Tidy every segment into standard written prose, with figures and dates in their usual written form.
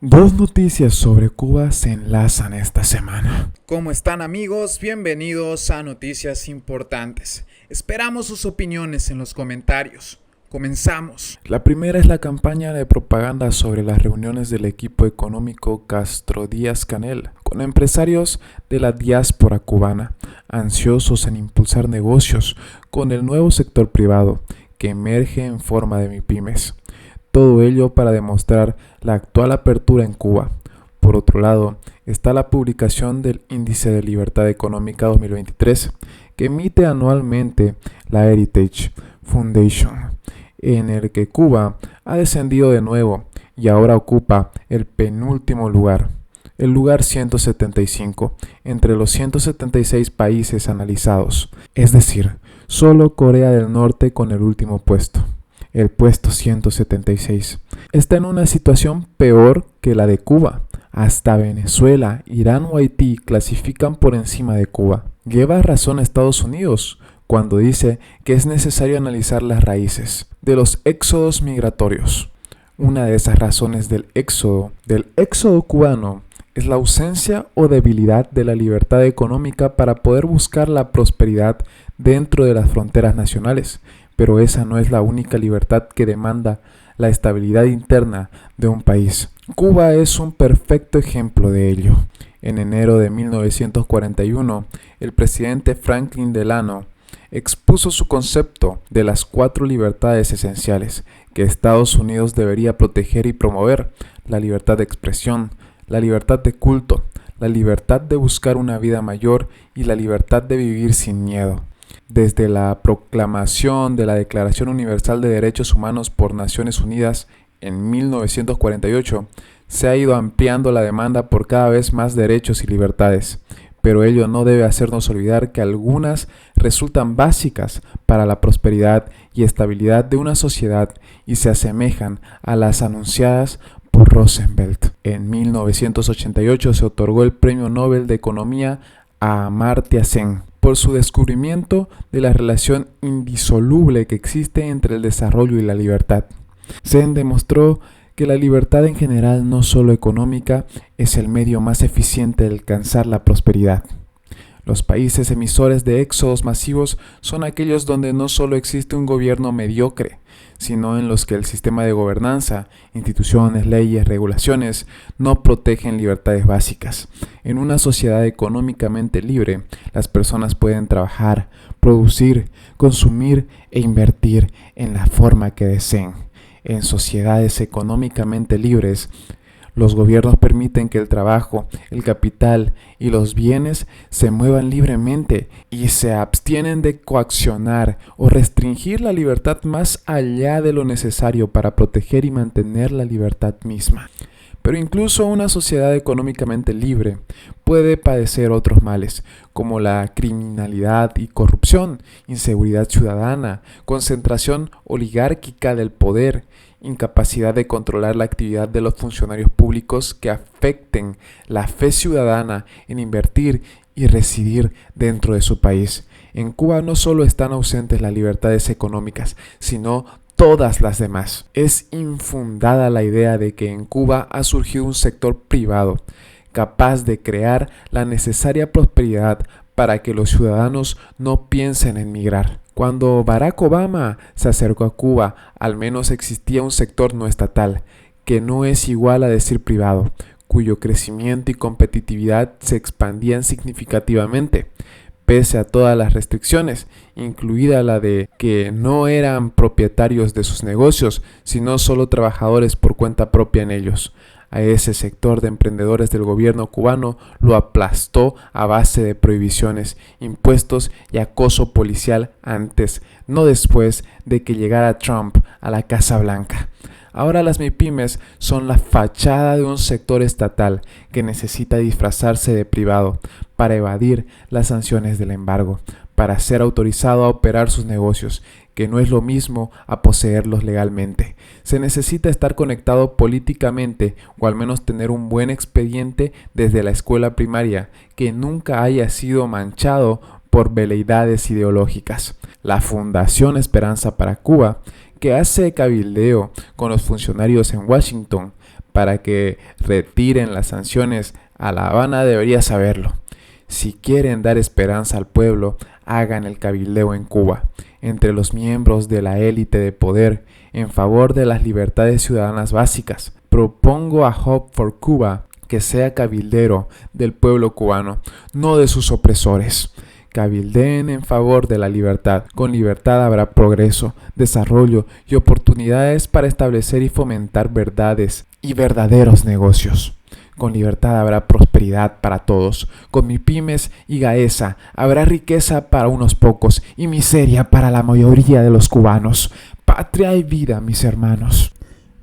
Dos noticias sobre Cuba se enlazan esta semana. ¿Cómo están, amigos? Bienvenidos a Noticias Importantes. Esperamos sus opiniones en los comentarios. Comenzamos. La primera es la campaña de propaganda sobre las reuniones del equipo económico Castro Díaz-Canel con empresarios de la diáspora cubana, ansiosos en impulsar negocios con el nuevo sector privado que emerge en forma de MIPYMES. Todo ello para demostrar la actual apertura en Cuba. Por otro lado, está la publicación del Índice de Libertad Económica 2023, que emite anualmente la Heritage Foundation, en el que Cuba ha descendido de nuevo y ahora ocupa el penúltimo lugar, el lugar 175, entre los 176 países analizados, es decir, solo Corea del Norte con el último puesto. El puesto 176 está en una situación peor que la de Cuba. Hasta Venezuela, Irán o Haití clasifican por encima de Cuba. Lleva razón a Estados Unidos cuando dice que es necesario analizar las raíces de los éxodos migratorios. Una de esas razones del éxodo cubano es la ausencia o debilidad de la libertad económica para poder buscar la prosperidad dentro de las fronteras nacionales. Pero esa no es la única libertad que demanda la estabilidad interna de un país. Cuba es un perfecto ejemplo de ello. En enero de 1941, el presidente Franklin Delano expuso su concepto de las 4 libertades esenciales que Estados Unidos debería proteger y promover: la libertad de expresión, la libertad de culto, la libertad de buscar una vida mayor y la libertad de vivir sin miedo. Desde la proclamación de la Declaración Universal de Derechos Humanos por Naciones Unidas en 1948, se ha ido ampliando la demanda por cada vez más derechos y libertades, pero ello no debe hacernos olvidar que algunas resultan básicas para la prosperidad y estabilidad de una sociedad y se asemejan a las anunciadas por Roosevelt. En 1988 se otorgó el Premio Nobel de Economía a Amartya Sen por su descubrimiento de la relación indisoluble que existe entre el desarrollo y la libertad. Sen demostró que la libertad en general, no solo económica, es el medio más eficiente de alcanzar la prosperidad. Los países emisores de éxodos masivos son aquellos donde no solo existe un gobierno mediocre, sino en los que el sistema de gobernanza, instituciones, leyes, regulaciones no protegen libertades básicas. En una sociedad económicamente libre, las personas pueden trabajar, producir, consumir e invertir en la forma que deseen. En sociedades económicamente libres, los gobiernos permiten que el trabajo, el capital y los bienes se muevan libremente y se abstienen de coaccionar o restringir la libertad más allá de lo necesario para proteger y mantener la libertad misma. Pero incluso una sociedad económicamente libre puede padecer otros males, como la criminalidad y corrupción, inseguridad ciudadana, concentración oligárquica del poder, incapacidad de controlar la actividad de los funcionarios públicos que afecten la fe ciudadana en invertir y residir dentro de su país. En Cuba no solo están ausentes las libertades económicas, sino todas las demás. Es infundada la idea de que en Cuba ha surgido un sector privado capaz de crear la necesaria prosperidad para que los ciudadanos no piensen en migrar. Cuando Barack Obama se acercó a Cuba, al menos existía un sector no estatal, que no es igual a decir privado, cuyo crecimiento y competitividad se expandían significativamente, pese a todas las restricciones, incluida la de que no eran propietarios de sus negocios, sino solo trabajadores por cuenta propia en ellos. A ese sector de emprendedores del gobierno cubano lo aplastó a base de prohibiciones, impuestos y acoso policial antes, no después de que llegara Trump a la Casa Blanca. Ahora las MIPYMES son la fachada de un sector estatal que necesita disfrazarse de privado para evadir las sanciones del embargo, para ser autorizado a operar sus negocios, que no es lo mismo a poseerlos legalmente. Se necesita estar conectado políticamente o al menos tener un buen expediente desde la escuela primaria que nunca haya sido manchado por veleidades ideológicas. La Fundación Esperanza para Cuba, que hace cabildeo con los funcionarios en Washington para que retiren las sanciones a La Habana debería saberlo. Si quieren dar esperanza al pueblo, hagan el cabildeo en Cuba, entre los miembros de la élite de poder, en favor de las libertades ciudadanas básicas. Propongo a Hope for Cuba que sea cabildero del pueblo cubano, no de sus opresores. Cabildeen en favor de la libertad. Con libertad habrá progreso, desarrollo y oportunidades para establecer y fomentar verdades y verdaderos negocios. Con libertad habrá prosperidad para todos. Con MIPYMES y Gaesa habrá riqueza para unos pocos y miseria para la mayoría de los cubanos. Patria y vida, mis hermanos.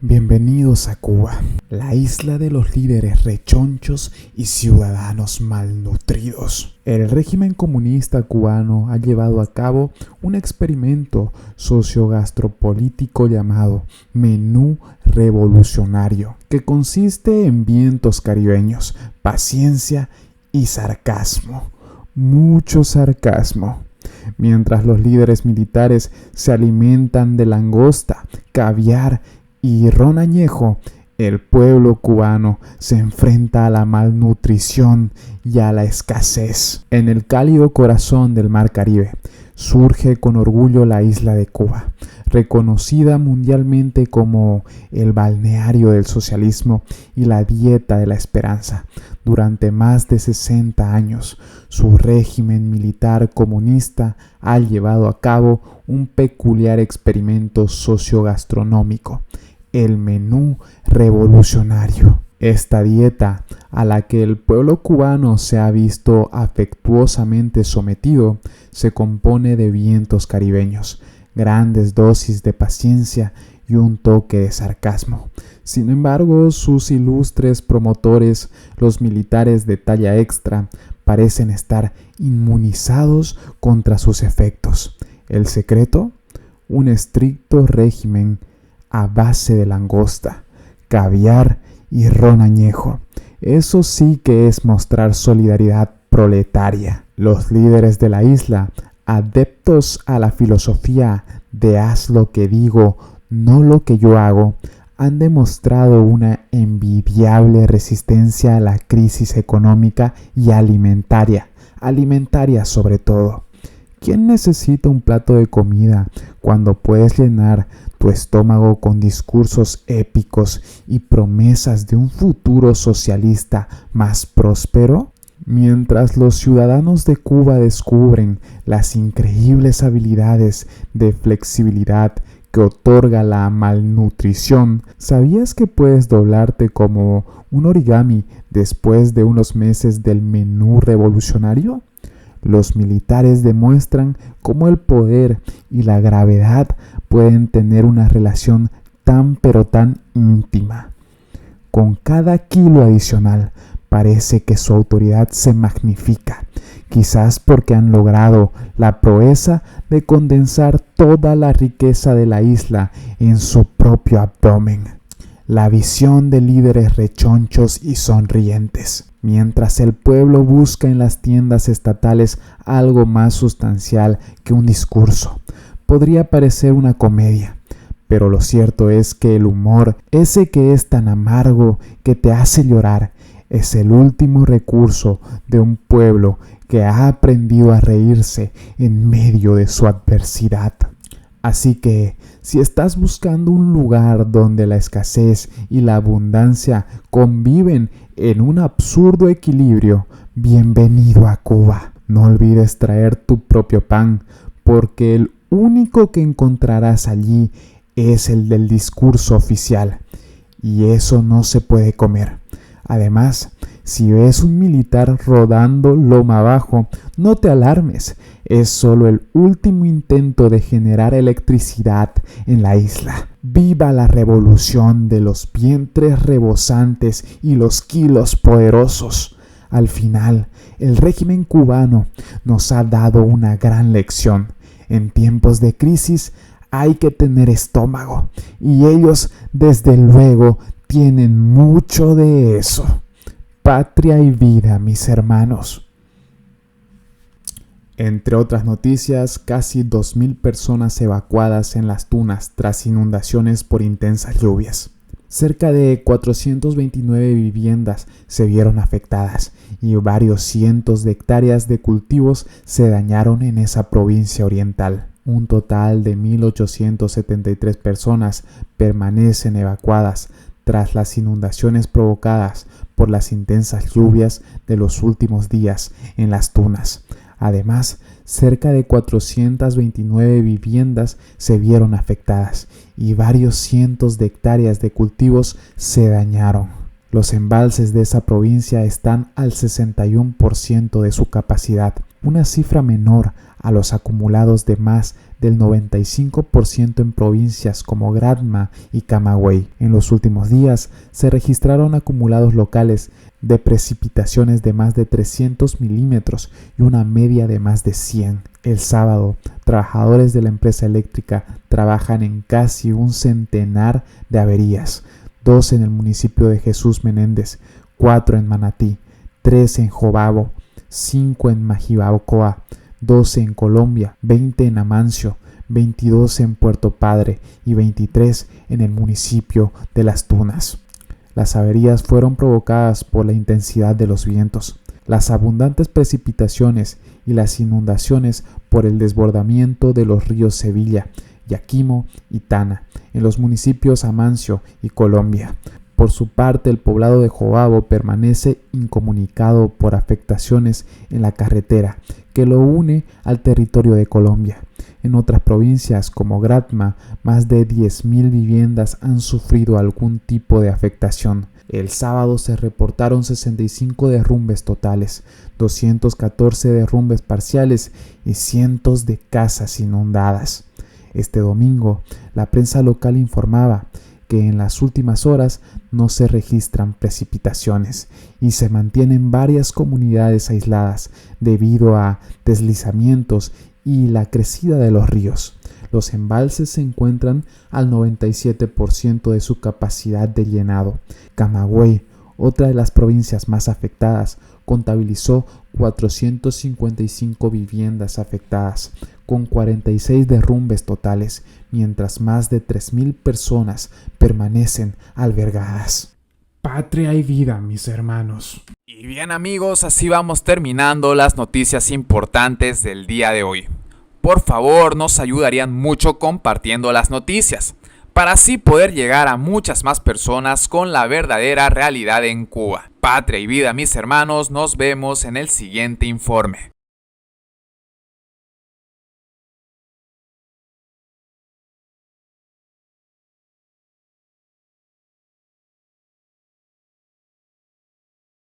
Bienvenidos a Cuba, la isla de los líderes rechonchos y ciudadanos malnutridos. El régimen comunista cubano ha llevado a cabo un experimento sociogastropolítico llamado Menú Revolucionario, que consiste en vientos caribeños, paciencia y sarcasmo, mucho sarcasmo. Mientras los líderes militares se alimentan de langosta, caviar y ron añejo, el pueblo cubano se enfrenta a la malnutrición y a la escasez. En el cálido corazón del Mar Caribe surge con orgullo la isla de Cuba, reconocida mundialmente como el balneario del socialismo y la dieta de la esperanza. Durante más de 60 años, su régimen militar comunista ha llevado a cabo un peculiar experimento sociogastronómico, el menú revolucionario. Esta dieta, a la que el pueblo cubano se ha visto afectuosamente sometido, se compone de vientos caribeños, grandes dosis de paciencia y un toque de sarcasmo. Sin embargo, sus ilustres promotores, los militares de talla extra, parecen estar inmunizados contra sus efectos. ¿El secreto? Un estricto régimen a base de langosta, caviar y ron añejo. Eso sí que es mostrar solidaridad proletaria. Los líderes de la isla, adeptos a la filosofía de haz lo que digo, no lo que yo hago, han demostrado una envidiable resistencia a la crisis económica y alimentaria sobre todo. ¿Quién necesita un plato de comida cuando puedes llenar tu estómago con discursos épicos y promesas de un futuro socialista más próspero? Mientras los ciudadanos de Cuba descubren las increíbles habilidades de flexibilidad que otorga la malnutrición, ¿sabías que puedes doblarte como un origami después de unos meses del menú revolucionario? Los militares demuestran cómo el poder y la gravedad pueden tener una relación tan pero tan íntima. Con cada kilo adicional parece que su autoridad se magnifica, quizás porque han logrado la proeza de condensar toda la riqueza de la isla en su propio abdomen. La visión de líderes rechonchos y sonrientes. Mientras el pueblo busca en las tiendas estatales algo más sustancial que un discurso, podría parecer una comedia, pero lo cierto es que el humor, ese que es tan amargo que te hace llorar, es el último recurso de un pueblo que ha aprendido a reírse en medio de su adversidad. Así que, si estás buscando un lugar donde la escasez y la abundancia conviven en un absurdo equilibrio, bienvenido a Cuba. No olvides traer tu propio pan, porque el único que encontrarás allí es el del discurso oficial, y eso no se puede comer. Además, si ves un militar rodando loma abajo, no te alarmes, es solo el último intento de generar electricidad en la isla. ¡Viva la revolución de los vientres rebosantes y los kilos poderosos! Al final, el régimen cubano nos ha dado una gran lección. En tiempos de crisis hay que tener estómago, y ellos, desde luego, tienen mucho de eso. Patria y vida, mis hermanos. Entre otras noticias, casi 2.000 personas evacuadas en las Tunas tras inundaciones por intensas lluvias. Cerca de 429 viviendas se vieron afectadas y varios cientos de hectáreas de cultivos se dañaron en esa provincia oriental. Un total de 1.873 personas permanecen evacuadas tras las inundaciones provocadas por las intensas lluvias de los últimos días en las Tunas. Además, cerca de 429 viviendas se vieron afectadas y varios cientos de hectáreas de cultivos se dañaron. Los embalses de esa provincia están al 61% de su capacidad, una cifra menor a los acumulados de más del 95% en provincias como Granma y Camagüey. En los últimos días se registraron acumulados locales de precipitaciones de más de 300 milímetros y una media de más de 100. El sábado, trabajadores de la empresa eléctrica trabajan en casi un centenar de averías, 2 en el municipio de Jesús Menéndez, 4 en Manatí, 3 en Jobabo, 5 en Majibacoa, 12 en Colombia, 20 en Amancio, 22 en Puerto Padre y 23 en el municipio de Las Tunas. Las averías fueron provocadas por la intensidad de los vientos, las abundantes precipitaciones y las inundaciones por el desbordamiento de los ríos Sevilla, Yaquimo y Tana, en los municipios Amancio y Colombia. Por su parte, el poblado de Jobabo permanece incomunicado por afectaciones en la carretera que lo une al territorio de Colombia. En otras provincias como Granma, más de 10.000 viviendas han sufrido algún tipo de afectación. El sábado se reportaron 65 derrumbes totales, 214 derrumbes parciales y cientos de casas inundadas. Este domingo, la prensa local informaba que en las últimas horas no se registran precipitaciones y se mantienen varias comunidades aisladas debido a deslizamientos y la crecida de los ríos. Los embalses se encuentran al 97% de su capacidad de llenado. Camagüey, otra de las provincias más afectadas, contabilizó 455 viviendas afectadas, con 46 derrumbes totales, mientras más de 3.000 personas permanecen albergadas. Patria y vida, mis hermanos. Y bien amigos, así vamos terminando las noticias importantes del día de hoy. Por favor, nos ayudarían mucho compartiendo las noticias, para así poder llegar a muchas más personas con la verdadera realidad en Cuba. Patria y vida, mis hermanos, nos vemos en el siguiente informe.